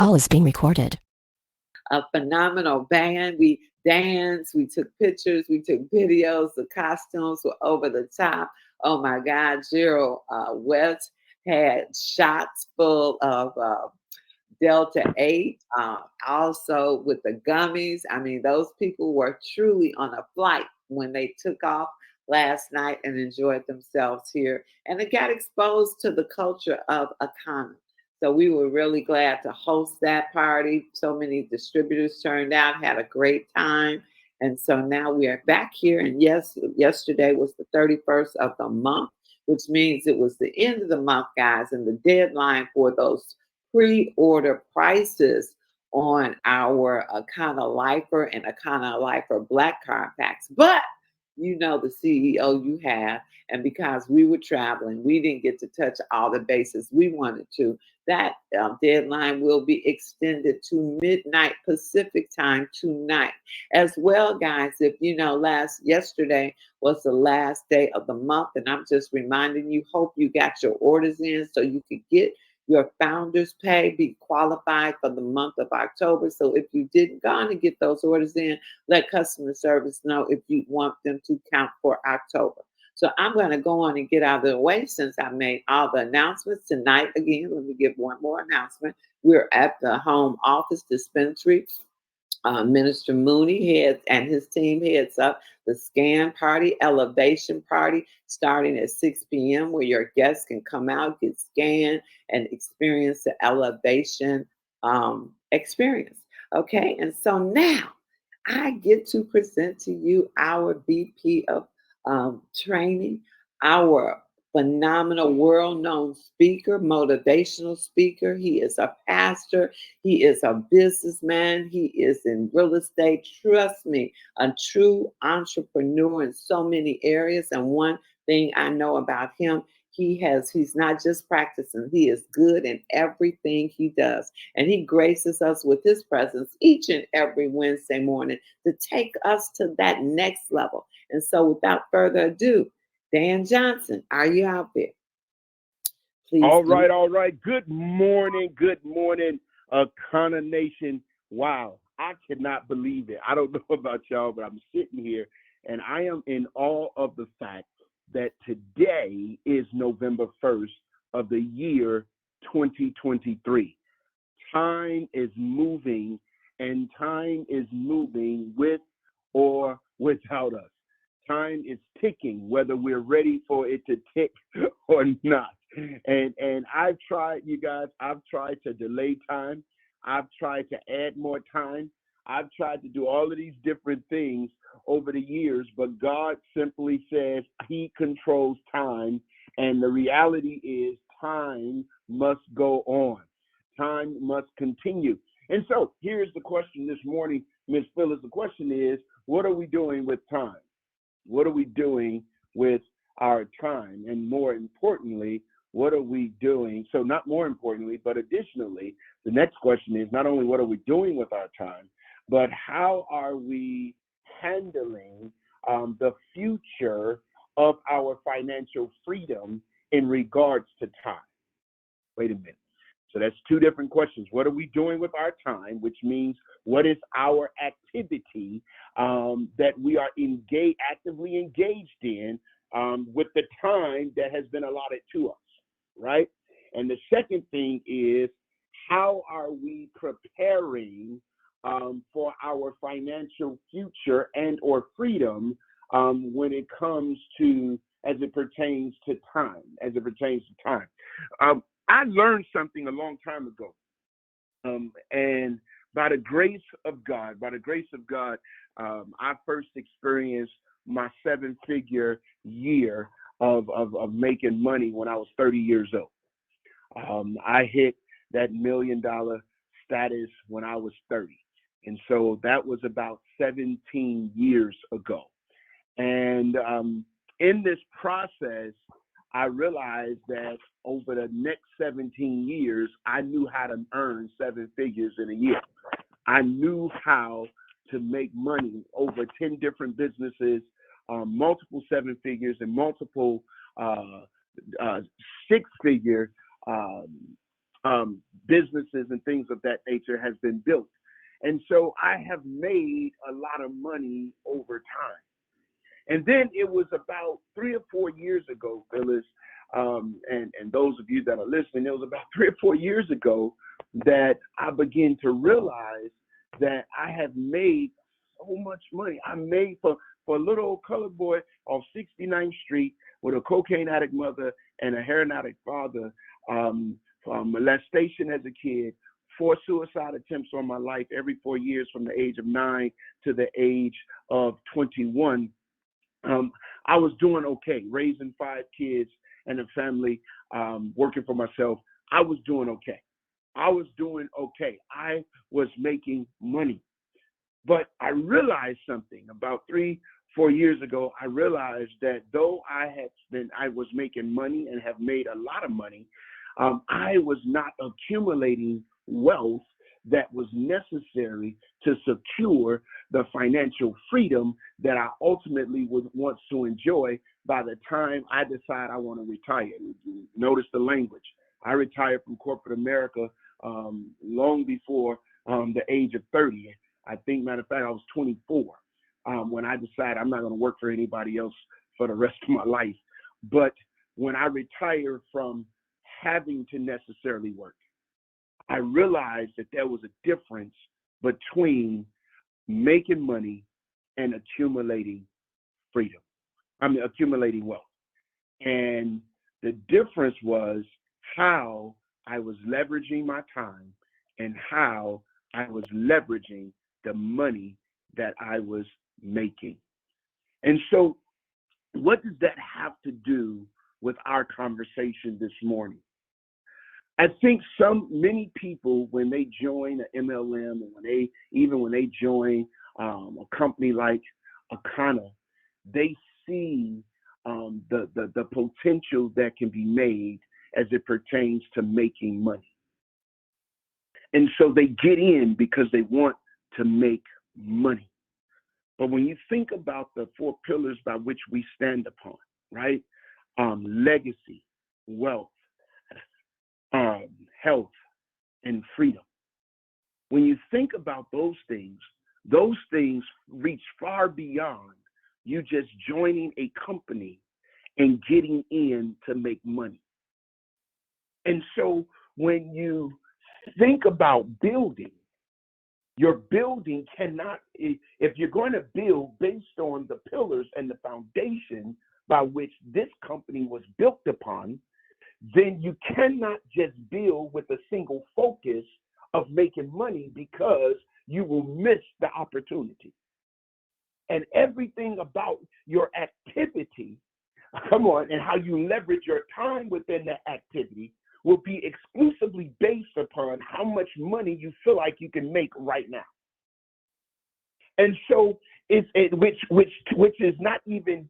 Call is being recorded. A phenomenal band. We danced, we took pictures, we took videos. The costumes were over the top. Oh my God, Gerald West had shots full of Delta 8, also with the gummies. I mean, those people were truly on a flight when they took off last night and enjoyed themselves here. And they got exposed to the culture of Akana. So we were really glad to host that party. So many distributors turned out, had a great time. And so now we are back here. And yes, yesterday was the 31st of the month, which means it was the end of the month, guys, and the deadline for those pre-order prices on our Akana Lifer and Akana Lifer Black Card packs. But you know the CEO you have, and because we were traveling, we didn't get to touch all the bases we wanted to. That deadline will be extended to midnight Pacific time tonight, as well, guys. If you know, yesterday was the last day of the month, and I'm just reminding you. Hope you got your orders in so you could get your founders pay, be qualified for the month of October. So if you didn't go on and get those orders in, let customer service know if you want them to count for October. So I'm going to go on and get out of the way since I made all the announcements tonight. Again, let me give one more announcement. We're at the home office dispensary. Minister Mooney heads and his team heads up the scan party, elevation party, starting at 6 p.m., where your guests can come out, get scanned, and experience the elevation experience. Okay, and so now I get to present to you our VP of training, our phenomenal world known speaker, motivational speaker. He is a pastor, he is a businessman, he is in real estate. Trust me, a true entrepreneur in so many areas. And one thing I know about him, he's not just practicing, he is good in everything he does. And he graces us with his presence each and every Wednesday morning to take us to that next level. And so without further ado, Dan Johnson, are you out there? Please. All right, all right. Good morning, Akana Nation. Wow, I cannot believe it. I don't know about y'all, but I'm sitting here and I am in awe of the fact that today is November 1st of the year 2023. Time is moving, and time is moving with or without us. Time is ticking, whether we're ready for it to tick or not. And I've tried, you guys, I've tried to delay time. I've tried to add more time. I've tried to do all of these different things over the years, but God simply says he controls time. And the reality is time must go on. Time must continue. And so here's the question this morning, Ms. Phyllis. The question is, what are we doing with time? What are we doing with our time? And more importantly, what are we doing? So not more importantly, but additionally, the next question is not only what are we doing with our time, but how are we handling the future of our financial freedom in regards to time? Wait a minute. So that's two different questions. What are we doing with our time, which means what is our activity that we are actively engaged in with the time that has been allotted to us, right? And the second thing is, how are we preparing for our financial future and or freedom when it comes to, as it pertains to time, I learned something a long time ago, and by the grace of God, I first experienced my 7-figure year of making money when I was 30 years old. I hit that $1 million status when I was 30, and so that was about 17 years ago. And in this process, I realized that over the next 17 years, I knew how to earn 7 figures in a year. I knew how to make money over 10 different businesses, multiple 7 figures and multiple 6-figure businesses and things of that nature has been built. And so I have made a lot of money over time. And then it was about 3 or 4 years ago, Phyllis, and those of you that are listening, it was about 3 or 4 years ago that I began to realize that I have made so much money. I made for a little old colored boy off 69th Street with a cocaine addict mother and a heroin addict father, molestation as a kid, 4 suicide attempts on my life every 4 years from the age of 9 to the age of 21. I was doing okay, raising 5 kids and a family, working for myself. I was doing okay. I I was making money. But I realized something about 3-4 years ago. I realized that though I was making money and have made a lot of money, I was not accumulating wealth that was necessary to secure the financial freedom that I ultimately would want to enjoy by the time I decide I want to retire. Notice the language. I retired from corporate America long before the age of 30. I think, matter of fact, I was 24 when I decided I'm not going to work for anybody else for the rest of my life. But when I retired from having to necessarily work, I realized that there was a difference between making money and accumulating freedom. Accumulating wealth. And the difference was how I was leveraging my time and how I was leveraging the money that I was making. And so, what does that have to do with our conversation this morning? I think many people, when they join an MLM, and when they join a company like Akana, they see the potential that can be made as it pertains to making money. And so they get in because they want to make money. But when you think about the 4 pillars by which we stand upon, right? Legacy, wealth, health, and freedom. When you think about those things reach far beyond you just joining a company and getting in to make money. And so when you think about building, your building cannot, if you're going to build based on the pillars and the foundation by which this company was built upon, then you cannot just build with a single focus of making money, because you will miss the opportunity. And everything about your activity, and how you leverage your time within that activity will be exclusively based upon how much money you feel like you can make right now. And so which is not even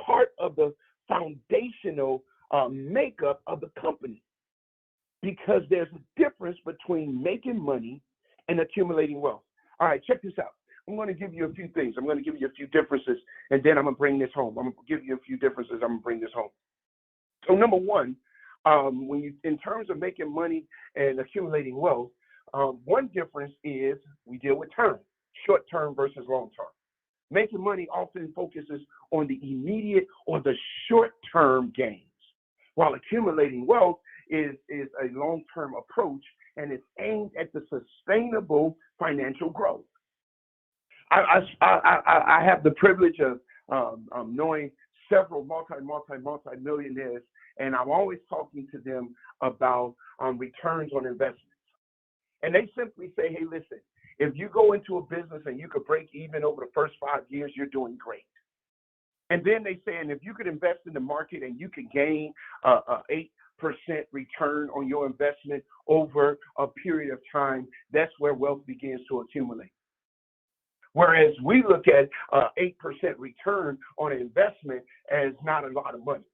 part of the foundational makeup of the company, because there's a difference between making money and accumulating wealth. All right, check this out. I'm going to give you a few things. I'm going to give you a few differences, and then I'm going to bring this home. I'm going to give you a few differences. I'm going to bring this home. So number one, in terms of making money and accumulating wealth, one difference is we deal with time, short-term versus long-term. Making money often focuses on the immediate or the short-term gains, while accumulating wealth is a long-term approach, and it's aimed at the sustainable financial growth. I have the privilege of knowing several multi-millionaires, and I'm always talking to them about returns on investments. And they simply say, hey, listen, if you go into a business and you could break even over the first 5 years, you're doing great. And then they say, and if you could invest in the market and you could gain 8% return on your investment over a period of time, that's where wealth begins to accumulate. Whereas we look at 8% return on an investment as not a lot of money.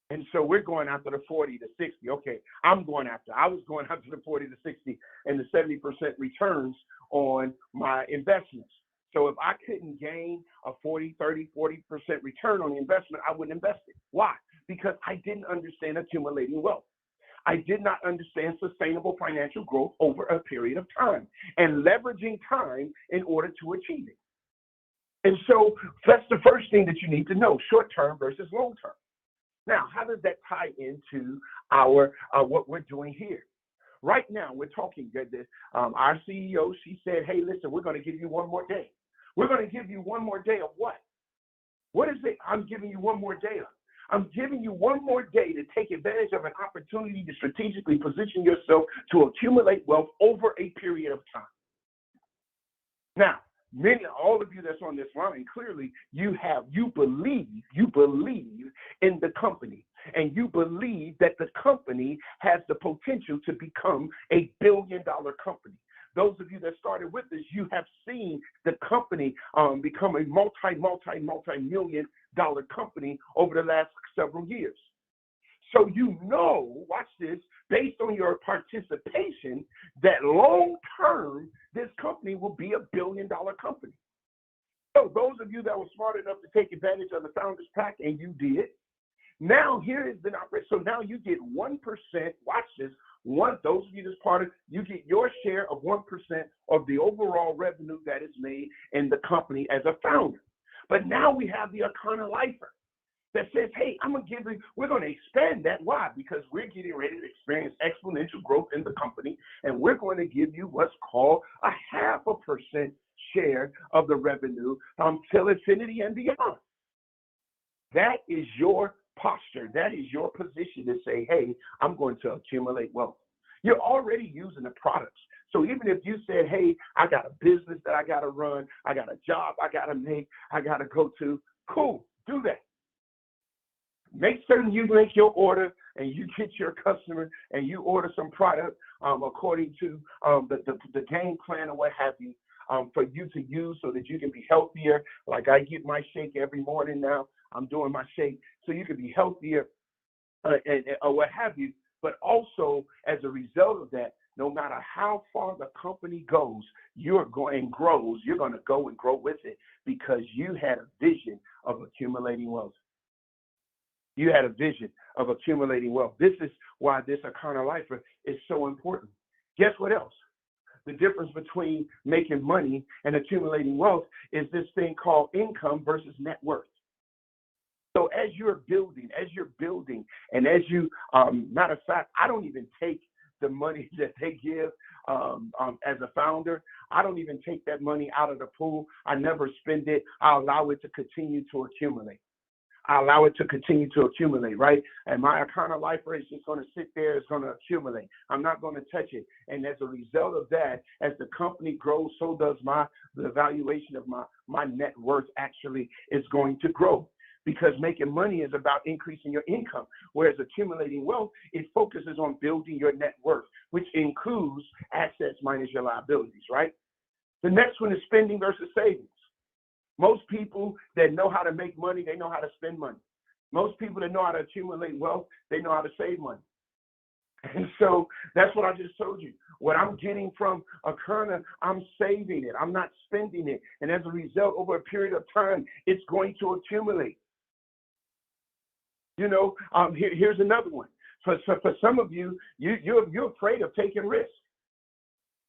And so we're going after the 40 to 60. Okay, I was going after the 40 to 60 and the 70% returns on my investments. So if I couldn't gain a 40% return on the investment, I wouldn't invest it. Why? Because I didn't understand accumulating wealth. I did not understand sustainable financial growth over a period of time and leveraging time in order to achieve it. And so that's the first thing that you need to know, short term versus long term. Now, how does that tie into our what we're doing here? Right now, we're talking, our CEO, she said, hey, listen, we're going to give you one more day. We're going to give you one more day of what? What is it I'm giving you one more day of? I'm giving you one more day to take advantage of an opportunity to strategically position yourself to accumulate wealth over a period of time. Now, all of you that's on this line, clearly you believe in the company, and you believe that the company has the potential to become a billion-dollar company. Those of you that started with us, you have seen the company become a multi-million-dollar company over the last several years. So you know, watch this, based on your participation, that long-term, this company will be a billion-dollar company. So those of you that were smart enough to take advantage of the Founders Pack, and you did, now here is the operation. So now you get 1%, watch this, those of you that's part of, you get your share of 1% of the overall revenue that is made in the company as a founder. But now we have the Arcana Lifer that says, hey, we're going to expand that. Why? Because we're getting ready to experience exponential growth in the company, and we're going to give you what's called a 0.5% share of the revenue till infinity and beyond. That is your posture. That is your position to say, hey, I'm going to accumulate wealth. You're already using the products. So even if you said, hey, I got a business that I got to run, I got a job I got to make, I got to go to, cool, do that. Make certain you make your order and you get your customer and you order some product according to the game plan or what have you for you to use so that you can be healthier. Like I get my shake every morning now. I'm doing my shake so you can be healthier or what have you. But also as a result of that, no matter how far the company goes, you're going and grows, you're going to go and grow with it because you had a vision of accumulating wealth. You had a vision of accumulating wealth. This is why this Arcana Lifer is so important. Guess what else? The difference between making money and accumulating wealth is this thing called income versus net worth. So as you're building, and as you, matter of fact, I don't even take the money that they give as a founder. I don't even take that money out of the pool. I never spend it. I allow it to continue to accumulate. Right? And my Arcana Lifer is just going to sit there. It's going to accumulate. I'm not going to touch it. And as a result of that, as the company grows, so does the valuation of my net worth actually is going to grow. Because making money is about increasing your income, whereas accumulating wealth, it focuses on building your net worth, which includes assets minus your liabilities, right? The next one is spending versus savings. Most people that know how to make money, they know how to spend money. Most people that know how to accumulate wealth, they know how to save money. And so that's what I just told you. What I'm getting from Arcana, I'm saving it. I'm not spending it. And as a result, over a period of time, it's going to accumulate. You know, here's another one. For some of you, you're afraid of taking risks.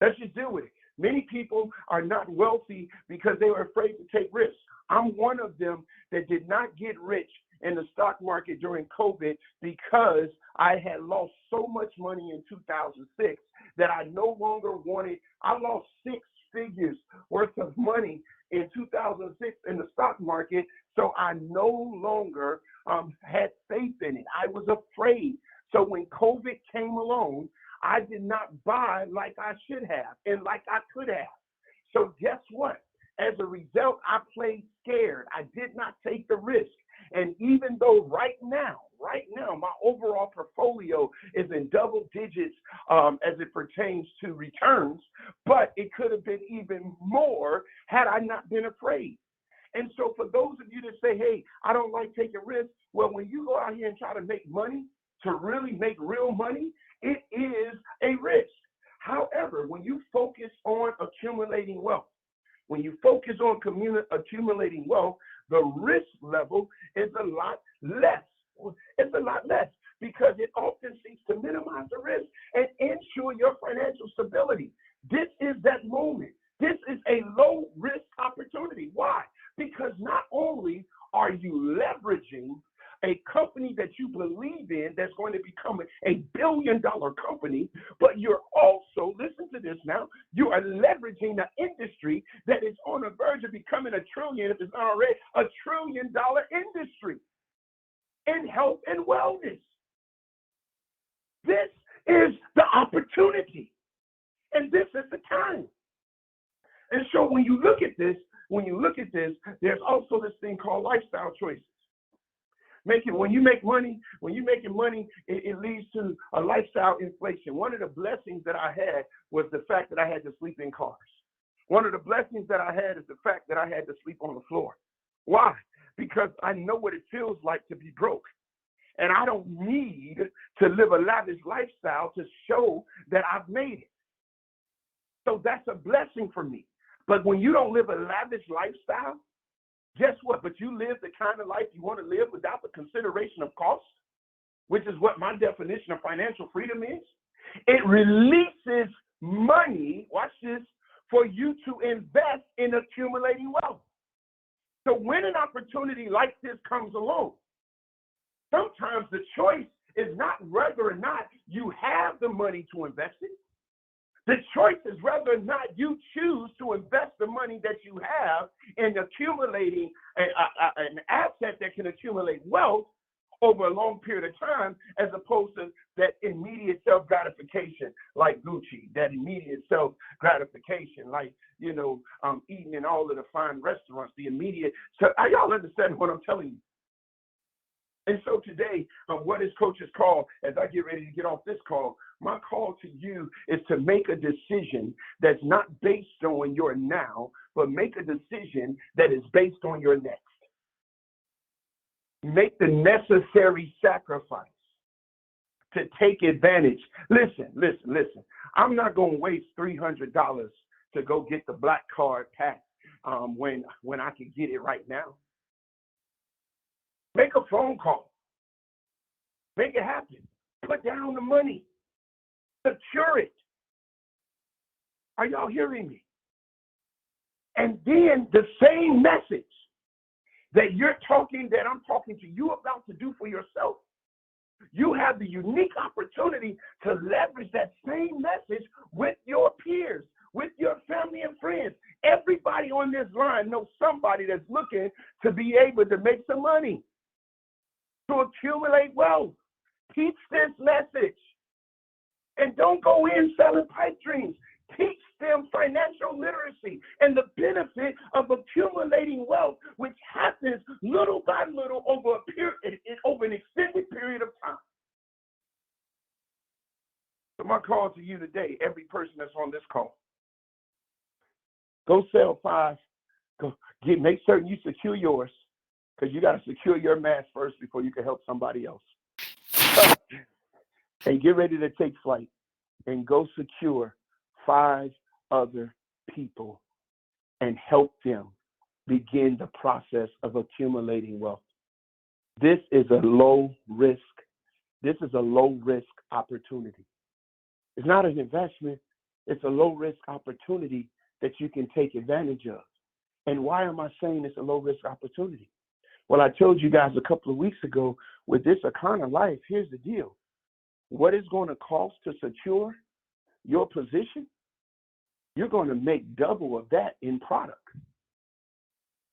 Let's just deal with it. Many people are not wealthy because they were afraid to take risks. I'm one of them that did not get rich in the stock market during COVID because I had lost so much money in 2006 that I no longer wanted. I lost 6 figures worth of money in 2006 in the stock market, so I no longer had faith in it. I was afraid. So when COVID came along, I did not buy like I should have and like I could have. So guess what? As a result, I played scared. I did not take the risk. And even though right now, my overall portfolio is in double digits as it pertains to returns, but it could have been even more had I not been afraid. And so for those of you that say, hey, I don't like taking risks, well, when you go out here and try to make money, to really make real money, it is a risk. However, when you focus on accumulating wealth, accumulating wealth, the risk level is a lot less. It's a lot less because it often seeks to minimize the risk and ensure your financial stability. This is that moment. This is a low risk opportunity. Why? Because not only are you leveraging a company that you believe in that's going to become a billion-dollar company, but you're also, listen to this now, you are leveraging the industry that is on the verge of becoming a trillion, if it's not already, a trillion-dollar industry in health and wellness. This is the opportunity, and this is the time. And so when you look at this, there's also this thing called lifestyle choices. When you're making money, it leads to a lifestyle inflation. One of the blessings that I had was the fact that I had to sleep in cars. One of the blessings that I had is the fact that I had to sleep on the floor. Why? Because I know what it feels like to be broke. And I don't need to live a lavish lifestyle to show that I've made it. So that's a blessing for me. But when you don't live a lavish lifestyle, guess what? But you live the kind of life you want to live without the consideration of cost, which is what my definition of financial freedom is. It releases money, watch this, for you to invest in accumulating wealth. So when an opportunity like this comes along, sometimes the choice is not whether or not you have the money to invest it. The choice is whether or not you choose to invest the money that you have in accumulating an asset that can accumulate wealth over a long period of time, as opposed to that immediate self-gratification like Gucci, that immediate self-gratification like, eating in all of the fine restaurants, the immediate. So are y'all understand what I'm telling you? And so today, what is Coach's call, as I get ready to get off this call, my call to you is to make a decision that's not based on your now, but make a decision that is based on your next. Make the necessary sacrifice to take advantage. Listen. I'm not going to waste $300 to go get the black card pack when I can get it right now. Make a phone call. Make it happen. Put down the money. Secure it. Are y'all hearing me? And then the same message that I'm talking to you about to do for yourself, you have the unique opportunity to leverage that same message with your peers, with your family and friends. Everybody on this line knows somebody that's looking to be able to make some money, to accumulate wealth. Teach this message. And don't go in selling pipe dreams. Teach them financial literacy and the benefit of accumulating wealth, which happens little by little over an extended period of time. So my call to you today, every person that's on this call, go sell 5. Make certain you secure yours, because you got to secure your mask first before you can help somebody else. And get ready to take flight and go secure 5 other people and help them begin the process of accumulating wealth. This is a low risk opportunity. It's not an investment. It's a low risk opportunity that you can take advantage of. And why am I saying it's a low risk opportunity? Well, I told you guys a couple of weeks ago, with this kind of life, here's the deal. What it's going to cost to secure your position, you're going to make double of that in product.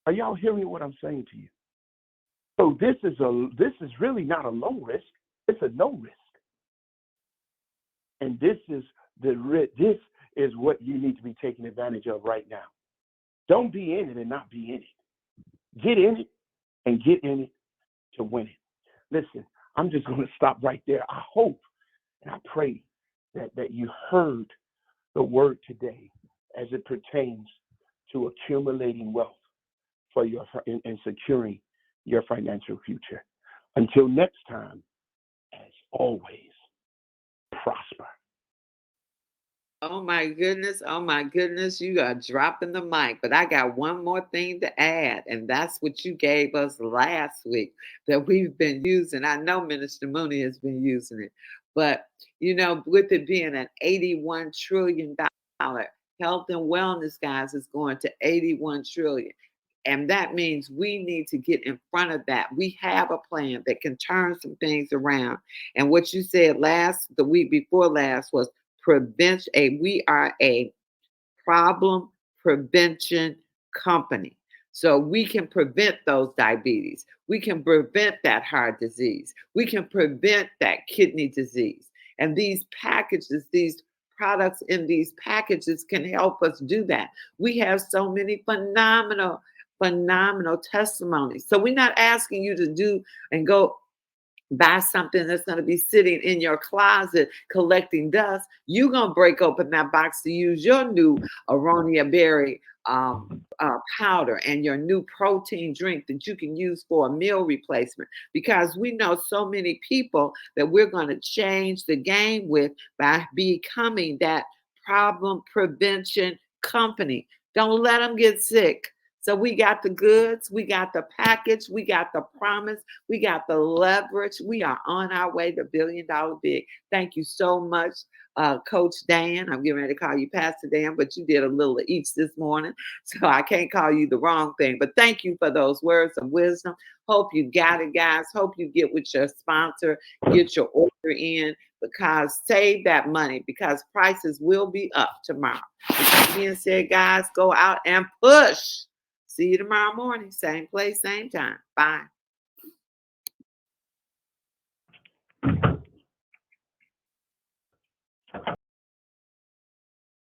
Are y'all hearing what I'm saying to you? So this is really not a low risk. It's a no risk. And this is what you need to be taking advantage of right now. Don't be in it and not be in it. Get in it and get in it to win it. Listen, I'm just going to stop right there. I hope and I pray that you heard the word today as it pertains to accumulating wealth for and securing your financial future. Until next time, as always, prosper. Oh my goodness. Oh my goodness. You are dropping the mic. But I got one more thing to add, and that's what you gave us last week that we've been using. I know Minister Mooney has been using it, but with it being an $81 trillion health and wellness, guys, is going to 81 trillion. And that means we need to get in front of that. We have a plan that can turn some things around. And what you said the week before last was prevention. We are a problem prevention company. So we can prevent those diabetes. We can prevent that heart disease. We can prevent that kidney disease. And these packages, these products in these packages can help us do that. We have so many phenomenal testimonies. So we're not asking you to do and go buy something that's going to be sitting in your closet collecting dust. You're going to break open that box to use your new aronia berry powder and your new protein drink that you can use for a meal replacement, because we know so many people that we're going to change the game with by becoming that problem prevention company. Don't let them get sick. So we got the goods, we got the package, we got the promise, we got the leverage. We are on our way to $1 billion big. Thank you so much, Coach Dan. I'm getting ready to call you Pastor Dan, but you did a little of each this morning, so I can't call you the wrong thing. But thank you for those words of wisdom. Hope you got it, guys. Hope you get with your sponsor, get your order in, because save that money, because prices will be up tomorrow. With that being said, guys, go out and push. See you tomorrow morning, same place, same time. Bye.